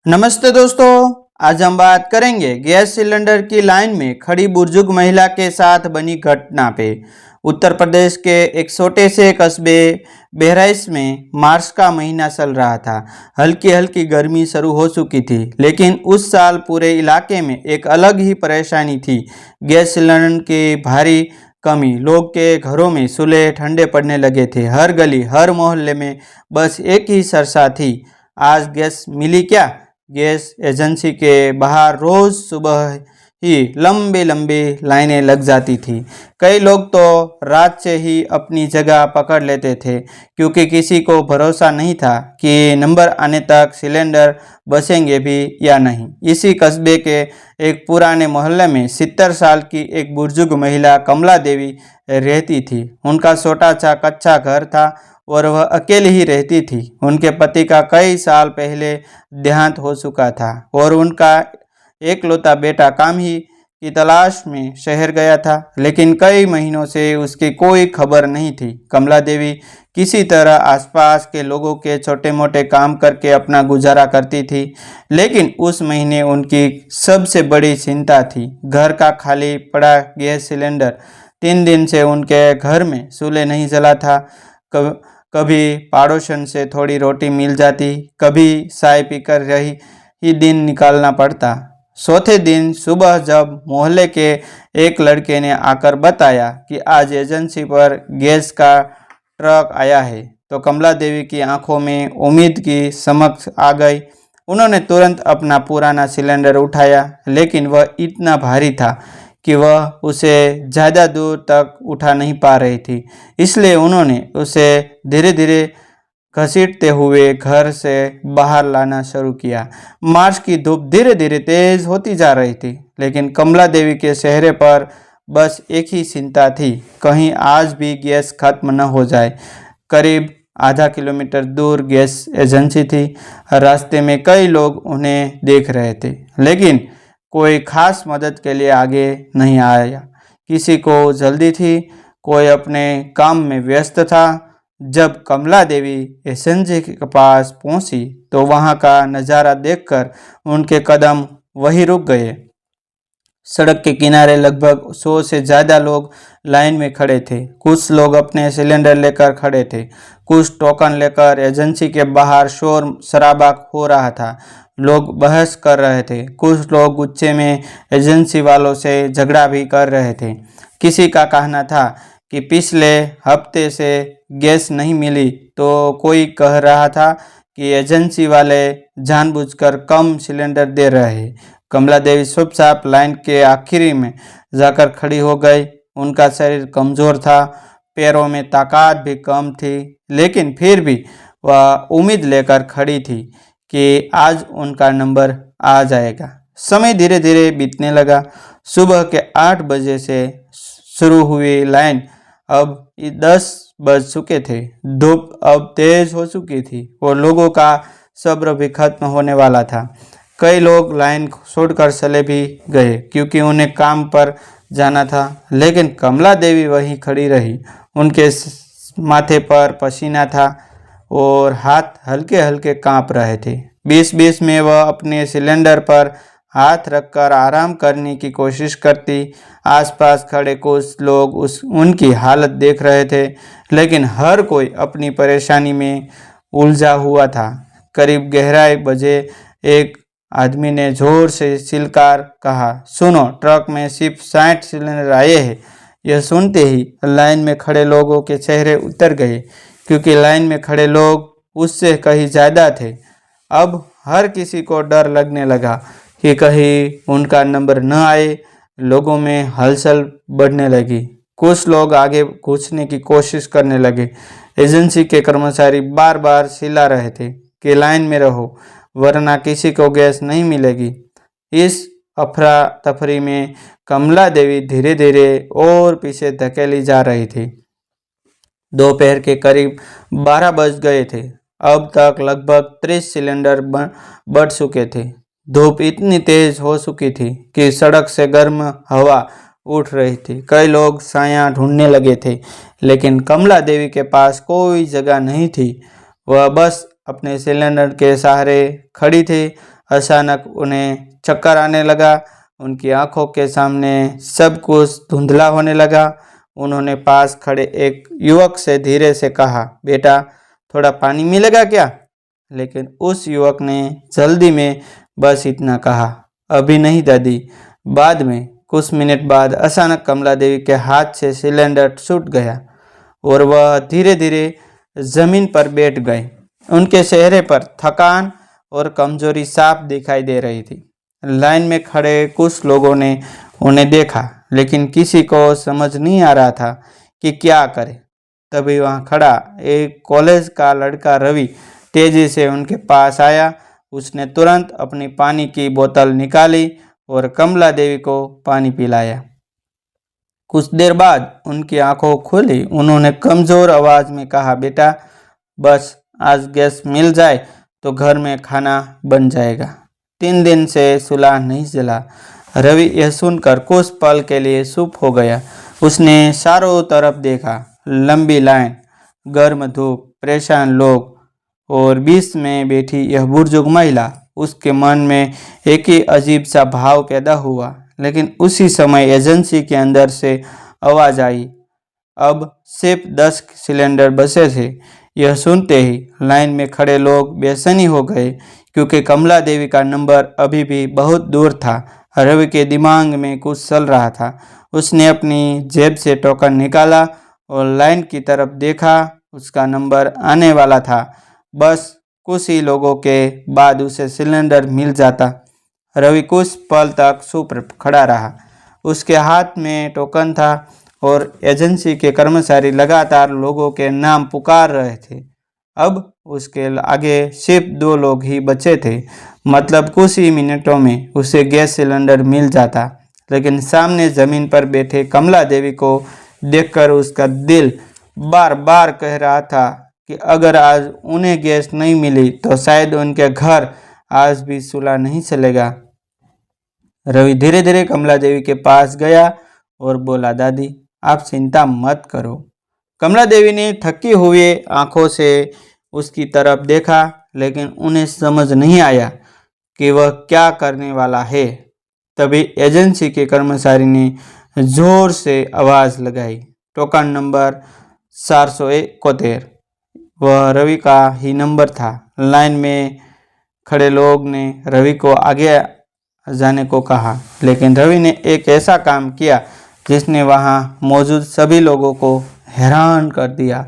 नमस्ते दोस्तों, आज हम बात करेंगे गैस सिलेंडर की लाइन में खड़ी बुजुर्ग महिला के साथ बनी घटना पे। उत्तर प्रदेश के एक छोटे से कस्बे बहराइच में मार्च का महीना चल रहा था। हल्की हल्की गर्मी शुरू हो चुकी थी, लेकिन उस साल पूरे इलाके में एक अलग ही परेशानी थी। गैस सिलेंडर की भारी कमी, लोग के घरों में चूल्हे ठंडे पड़ने लगे थे। हर गली हर मोहल्ले में बस एक ही चर्चा थी, आज गैस मिली क्या। गैस एजेंसी के बाहर रोज सुबह ही लंबी लंबी लाइनें लग जाती थी। कई लोग तो रात से ही अपनी जगह पकड़ लेते थे, क्योंकि किसी को भरोसा नहीं था कि नंबर आने तक सिलेंडर बचेंगे भी या नहीं। इसी कस्बे के एक पुराने मोहल्ले में 70 साल की एक बुजुर्ग महिला कमला देवी रहती थी। उनका छोटा सा कच्चा घर था और वह अकेली ही रहती थी। उनके पति का कई साल पहले देहांत हो चुका था और उनका एकलौता बेटा काम ही की तलाश में शहर गया था, लेकिन कई महीनों से उसकी कोई खबर नहीं थी। कमला देवी किसी तरह आसपास के लोगों के छोटे मोटे काम करके अपना गुजारा करती थी, लेकिन उस महीने उनकी सबसे बड़ी चिंता थी घर का खाली पड़ा गैस सिलेंडर। 3 दिन से उनके घर में चूल्हे नहीं जला था। कभी पड़ोसन से थोड़ी रोटी मिल जाती, कभी चाय पीकर ही दिन निकालना पड़ता। चौथे दिन सुबह जब मोहल्ले के एक लड़के ने आकर बताया कि आज एजेंसी पर गैस का ट्रक आया है, तो कमला देवी की आंखों में उम्मीद की चमक आ गई। उन्होंने तुरंत अपना पुराना सिलेंडर उठाया, लेकिन वह इतना भारी था कि वह उसे ज़्यादा दूर तक उठा नहीं पा रही थी। इसलिए उन्होंने उसे धीरे धीरे घसीटते हुए घर से बाहर लाना शुरू किया। मार्च की धूप धीरे धीरे तेज होती जा रही थी, लेकिन कमला देवी के चेहरे पर बस एक ही चिंता थी, कहीं आज भी गैस खत्म न हो जाए। करीब आधा किलोमीटर दूर गैस एजेंसी थी। रास्ते में कई लोग उन्हें देख रहे थे, लेकिन कोई खास मदद के लिए आगे नहीं आया। किसी को जल्दी थी, कोई अपने काम में व्यस्त था। जब कमला देवी एजेंसी के पास पहुंची, तो वहां का नज़ारा देखकर उनके कदम वहीं रुक गए। सड़क के किनारे लगभग 100 से ज़्यादा लोग लाइन में खड़े थे। कुछ लोग अपने सिलेंडर लेकर खड़े थे, कुछ टोकन लेकर। एजेंसी के बाहर शोर शराबा हो रहा था, लोग बहस कर रहे थे, कुछ लोग गुस्से में एजेंसी वालों से झगड़ा भी कर रहे थे। किसी का कहना था कि पिछले हफ्ते से गैस नहीं मिली, तो कोई कह रहा था कि एजेंसी वाले जानबूझकर कम सिलेंडर दे रहे हैं। कमला देवी चुपचाप लाइन के आखिरी में जाकर खड़ी हो गई। उनका शरीर कमजोर था, पैरों में ताकत भी कम थी, लेकिन फिर भी वह उम्मीद लेकर खड़ी थी कि आज उनका नंबर आ जाएगा। समय धीरे धीरे बीतने लगा। सुबह के 8 बजे से शुरू हुई लाइन अब 10 बज चुके थे। धूप अब तेज हो चुकी थी और लोगों का सब्र भी खत्म होने वाला था। कई लोग लाइन छोड़कर चले भी गए, क्योंकि उन्हें काम पर जाना था, लेकिन कमला देवी वहीं खड़ी रही। उनके माथे पर पसीना था और हाथ हल्के हल्के कांप रहे थे। बीच बीच में वह अपने सिलेंडर पर हाथ रखकर आराम करने की कोशिश करती। आसपास खड़े कुछ लोग उनकी हालत देख रहे थे, लेकिन हर कोई अपनी परेशानी में उलझा हुआ था। करीब 11 बजे एक आदमी ने जोर से चिल्लाकर कहा, सुनो, ट्रक में सिर्फ 60 सिलेंडर आए हैं। यह सुनते ही लाइन में खड़े लोगों के चेहरे उतर गए, क्योंकि लाइन में खड़े लोग उससे कहीं ज़्यादा थे। अब हर किसी को डर लगने लगा कि कहीं उनका नंबर न आए। लोगों में हलचल बढ़ने लगी। कुछ लोग आगे घुसने की कोशिश करने लगे। एजेंसी के कर्मचारी बार बार चिल्ला रहे थे कि लाइन में रहो, वरना किसी को गैस नहीं मिलेगी। इस अफरा तफरी में कमला देवी धीरे धीरे और पीछे धकेली जा रही थी। दोपहर के करीब 12 बज गए थे। अब तक लगभग 30 सिलेंडर बढ़ चुके थे। धूप इतनी तेज हो चुकी थी कि सड़क से गर्म हवा उठ रही थी। कई लोग छाया ढूंढने लगे थे, लेकिन कमला देवी के पास कोई जगह नहीं थी। वह बस अपने सिलेंडर के सहारे खड़ी थी। अचानक उन्हें चक्कर आने लगा। उनकी आंखों के सामने सब कुछ धुंधला होने लगा। उन्होंने पास खड़े एक युवक से धीरे से कहा, बेटा थोड़ा पानी मिलेगा क्या? लेकिन उस युवक ने जल्दी में बस इतना कहा, अभी नहीं दादी, बाद में। कुछ मिनट बाद अचानक कमला देवी के हाथ से सिलेंडर छूट गया और वह धीरे धीरे जमीन पर बैठ गए। उनके चेहरे पर थकान और कमजोरी साफ दिखाई दे रही थी। लाइन में खड़े कुछ लोगों ने उन्हें देखा, लेकिन किसी को समझ नहीं आ रहा था कि क्या करे। तभी वहां खड़ा एक कॉलेज का लड़का रवि तेजी से उनके पास आया। उसने तुरंत अपनी पानी की बोतल निकाली और कमला देवी को पानी पिलाया। कुछ देर बाद उनकी आंखों खुली। उन्होंने कमजोर आवाज में कहा, बेटा बस आज गैस मिल जाए तो घर में खाना बन जाएगा। 3 दिन से चूल्हा नहीं जला। रवि यह सुनकर कुछ पल के लिए चुप हो गया। उसने चारों तरफ देखा, लंबी लाइन, गर्म धूप, परेशान लोग और बीच में बैठी यह बुजुर्ग महिला। उसके मन में एक ही अजीब सा भाव पैदा हुआ। लेकिन उसी समय एजेंसी के अंदर से आवाज आई, अब सिर्फ 10 सिलेंडर बचे थे। यह सुनते ही लाइन में खड़े लोग बेचैनी हो गए, क्योंकि कमला देवी का नंबर अभी भी बहुत दूर था। रवि के दिमाग में कुछ चल रहा था। उसने अपनी जेब से टोकन निकाला और लाइन की तरफ देखा। उसका नंबर आने वाला था। बस कुछ ही लोगों के बाद उसे सिलेंडर मिल जाता। रवि कुछ पल तक चुप खड़ा रहा। उसके हाथ में टोकन था और एजेंसी के कर्मचारी लगातार लोगों के नाम पुकार रहे थे। अब उसके आगे सिर्फ 2 लोग ही बचे थे। मतलब कुछ ही मिनटों में उसे गैस सिलेंडर मिल जाता। लेकिन सामने जमीन पर बैठे कमला देवी को देखकर उसका दिल बार बार कह रहा था कि अगर आज उन्हें गैस नहीं मिली तो शायद उनके घर आज भी चूल्हा नहीं चलेगा। रवि धीरे धीरे कमला देवी के पास गया और बोला, दादी आप चिंता मत करो। कमला देवी ने थकी हुई आंखों से उसकी तरफ देखा, लेकिन उन्हें समझ नहीं आया कि वह क्या करने वाला है। तभी एजेंसी के कर्मचारी ने जोर से आवाज लगाई, टोकन नंबर 471। वह रवि का ही नंबर था। लाइन में खड़े लोग ने रवि को आगे जाने को कहा, लेकिन रवि ने एक ऐसा काम किया जिसने वहां मौजूद सभी लोगों को हैरान कर दिया।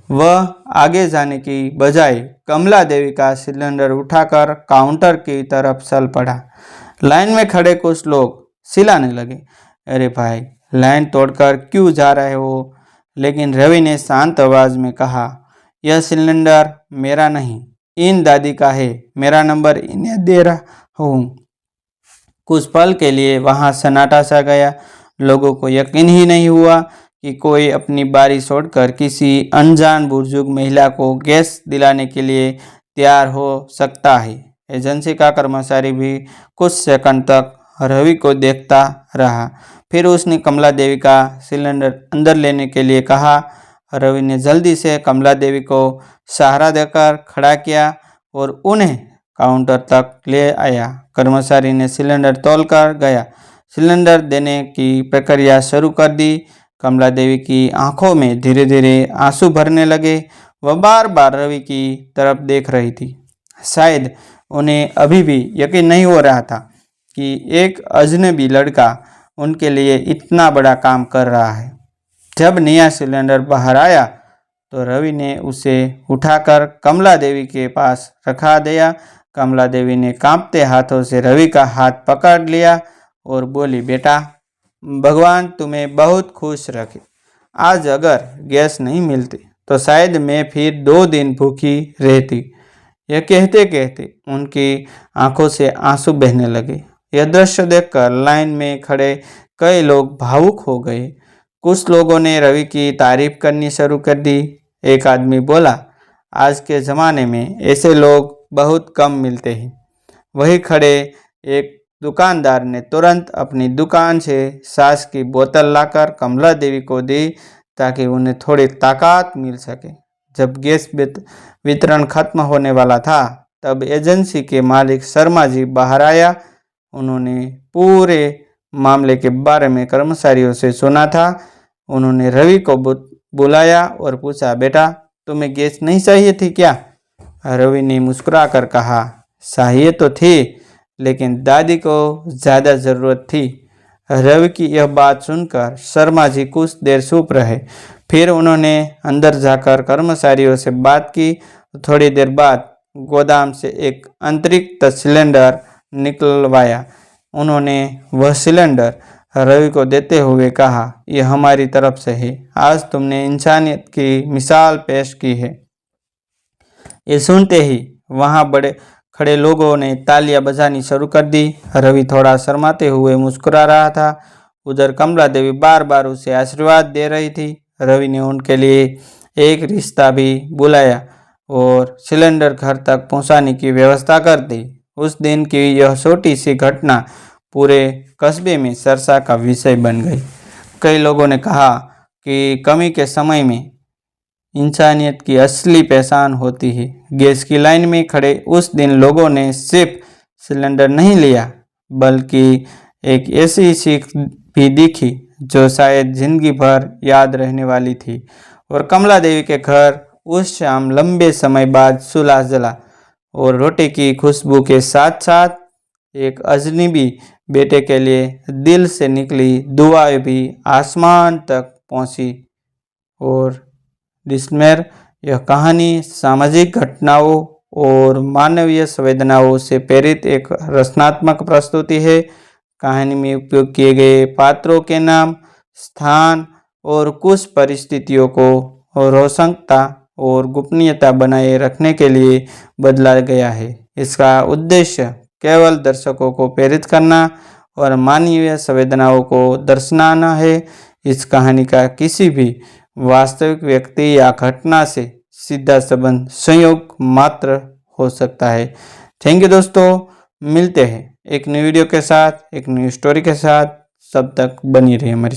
वह आगे जाने की बजाय कमला देवी का सिलेंडर उठाकर काउंटर की तरफ चल पड़ा। लाइन में खड़े कुछ लोग चिल्लाने लगे, अरे भाई लाइन तोड़कर क्यों जा रहे हो? लेकिन रवि ने शांत आवाज में कहा, यह सिलेंडर मेरा नहीं, इन दादी का है। मेरा नंबर इन्हें दे रहा हूँ। कुछ पल के लिए वहां सन्नाटा सा गया। लोगों को यकीन ही नहीं हुआ कि कोई अपनी बारी छोड़कर किसी अनजान बुजुर्ग महिला को गैस दिलाने के लिए तैयार हो सकता है। एजेंसी का कर्मचारी भी कुछ सेकंड तक रवि को देखता रहा। फिर उसने कमला देवी का सिलेंडर अंदर लेने के लिए कहा। रवि ने जल्दी से कमला देवी को सहारा देकर खड़ा किया और उन्हें काउंटर तक ले आया। कर्मचारी ने सिलेंडर तोलकर गया। सिलेंडर देने की प्रक्रिया शुरू कर दी। कमला देवी की आंखों में धीरे धीरे आंसू भरने लगे। वह बार बार रवि की तरफ देख रही थी। शायद उन्हें अभी भी यकीन नहीं हो रहा था कि एक अजनबी लड़का उनके लिए इतना बड़ा काम कर रहा है। जब नया सिलेंडर बाहर आया तो रवि ने उसे उठाकर कमला देवी के पास रखा दिया। कमला देवी ने कांपते हाथों से रवि का हाथ पकड़ लिया और बोली, बेटा भगवान तुम्हें बहुत खुश रखे। आज अगर गैस नहीं मिलती तो शायद मैं फिर 2 दिन भूखी रहती। यह कहते कहते उनकी आंखों से आंसू बहने लगे। यह दृश्य देखकर लाइन में खड़े कई लोग भावुक हो गए। कुछ लोगों ने रवि की तारीफ करनी शुरू कर दी। एक आदमी बोला, आज के ज़माने में ऐसे लोग बहुत कम मिलते हैं। वहीं खड़े एक दुकानदार ने तुरंत अपनी दुकान से छाछ की बोतल लाकर कमला देवी को दी ताकि उन्हें थोड़ी ताकत मिल सके। जब गैस वितरण खत्म होने वाला था तब एजेंसी के मालिक शर्मा जी बाहर आया। उन्होंने पूरे मामले के बारे में कर्मचारियों से सुना था। उन्होंने रवि को बुलाया और पूछा, बेटा तुम्हें गैस नहीं चाहिए थी क्या? रवि ने मुस्कुराकर कहा, चाहिए तो थी, लेकिन दादी को ज़्यादा ज़रूरत थी। रवि की यह बात सुनकर शर्मा जी कुछ देर चुप रहे। फिर उन्होंने अंदर जाकर कर्मचारियों से बात की। थोड़ी देर बाद गोदाम से एक अतिरिक्त सिलेंडर निकलवाया। उन्होंने वह सिलेंडर रवि को देते हुए कहा, यह हमारी तरफ से है, आज तुमने इंसानियत की मिसाल पेश की है। ये सुनते ही वहाँ बड़े खड़े लोगों ने तालियां बजानी शुरू कर दी। रवि थोड़ा शर्माते हुए मुस्कुरा रहा था। उधर कमला देवी बार बार उसे आशीर्वाद दे रही थी। रवि ने उनके लिए एक रिश्ता भी बुलाया और सिलेंडर घर तक पहुंचाने की व्यवस्था कर दी। उस दिन की यह छोटी सी घटना पूरे कस्बे में चर्चा का विषय बन गई। कई लोगों ने कहा कि कमी के समय में इंसानियत की असली पहचान होती है। गैस की लाइन में खड़े उस दिन लोगों ने सिर्फ सिलेंडर नहीं लिया, बल्कि एक ऐसी सीख भी दिखी जो शायद जिंदगी भर याद रहने वाली थी। और कमला देवी के घर उस शाम लंबे समय बाद चूल्हा जला और रोटी की खुशबू के साथ साथ एक अजनबी बेटे के लिए दिल से निकली दुआएं भी आसमान तक पहुंची। और डिस्मेर यह कहानी सामाजिक घटनाओं और मानवीय संवेदनाओं से प्रेरित एक रचनात्मक प्रस्तुति है। कहानी में उपयोग किए गए पात्रों के नाम, स्थान और कुछ परिस्थितियों को रोचकता और गोपनीयता बनाए रखने के लिए बदला गया है। इसका उद्देश्य केवल दर्शकों को प्रेरित करना और मानवीय संवेदनाओं को दर्शाना है। इस कहानी का किसी भी वास्तविक व्यक्ति या घटना से सीधा संबंध संयोग मात्र हो सकता है। थैंक यू दोस्तों, मिलते हैं एक नई वीडियो के साथ, एक नई स्टोरी के साथ। तब तक बनी रही हमारी